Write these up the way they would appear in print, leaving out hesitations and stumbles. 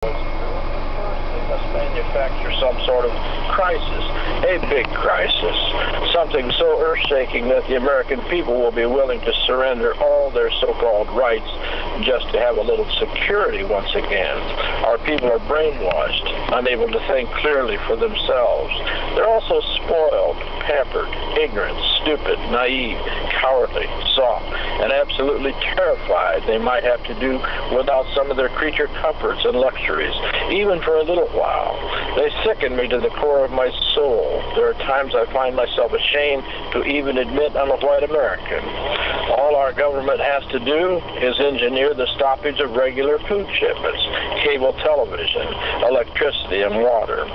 They must manufacture some sort of crisis, a big crisis, something so earth-shaking that the American people will be willing to surrender all their so-called rights just to have a little security once again. Our people are brainwashed, unable to think clearly for themselves. They're also spoiled, pampered, ignorant, stupid, naive, cowardly, soft, and absolutely terrified they might have to do without some of their creature comforts and luxuries, even for a little while. They sicken me to the core of my soul. There are times I find myself ashamed to even admit I'm a white American. All our government has to do is engineer the stoppage of regular food shipments, cable television, electricity, and water.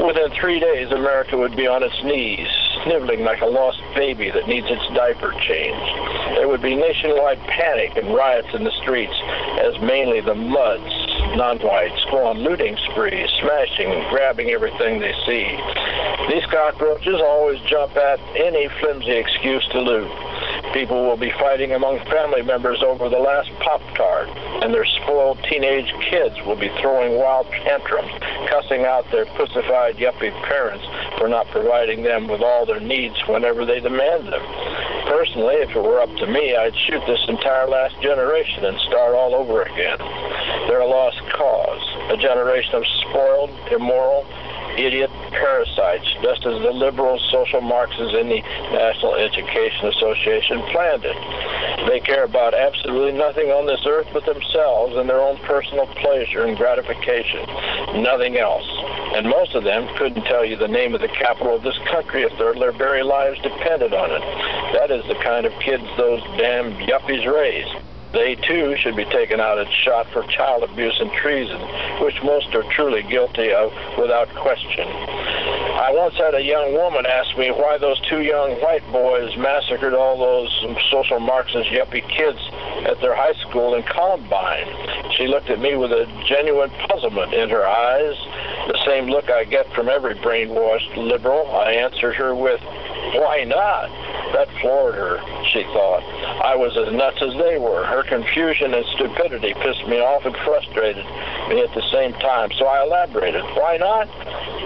Within 3 days, America would be on its knees, sniveling like a lost baby that needs its diaper changed. There would be nationwide panic and riots in the streets as mainly the muds, non-whites, go on looting sprees, smashing and grabbing everything they see. These cockroaches always jump at any flimsy excuse to loot. People will be fighting among family members over the last Pop-Tart, and their spoiled teenage kids will be throwing wild tantrums, cussing out their pussified yuppie parents for not providing them with all their needs whenever they demand them. Personally, if it were up to me, I'd shoot this entire last generation and start all over again. They're a lost cause, a generation of spoiled, immoral, idiot parasites, just as the liberal social Marxists in the National Education Association planned it. They care about absolutely nothing on this earth but themselves and their own personal pleasure and gratification, nothing else. And most of them couldn't tell you the name of the capital of this country if their very lives depended on it. That is the kind of kids those damn yuppies raise. They, too, should be taken out and shot for child abuse and treason, which most are truly guilty of without question. I once had a young woman ask me why those two young white boys massacred all those social Marxist yuppie kids at their high school in Columbine. She looked at me with a genuine puzzlement in her eyes, the same look I get from every brainwashed liberal. I answered her with, "Why not?" That floored her, she thought. I was as nuts as they were. Her confusion and stupidity pissed me off and frustrated me at the same time. So I elaborated. Why not?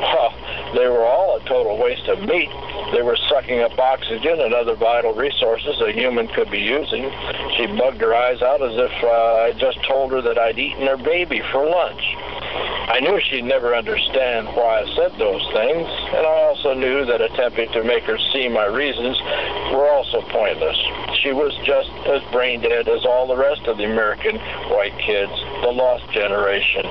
Well, they were all a total waste of meat. They were sucking up oxygen and other vital resources a human could be using. She bugged her eyes out as if I just told her that I'd eaten her baby for lunch. I knew she'd never understand why I said those things, and I also knew that attempting to make her see my reasons were also pointless. She was just as brain dead as all the rest of the American white kids, the lost generation.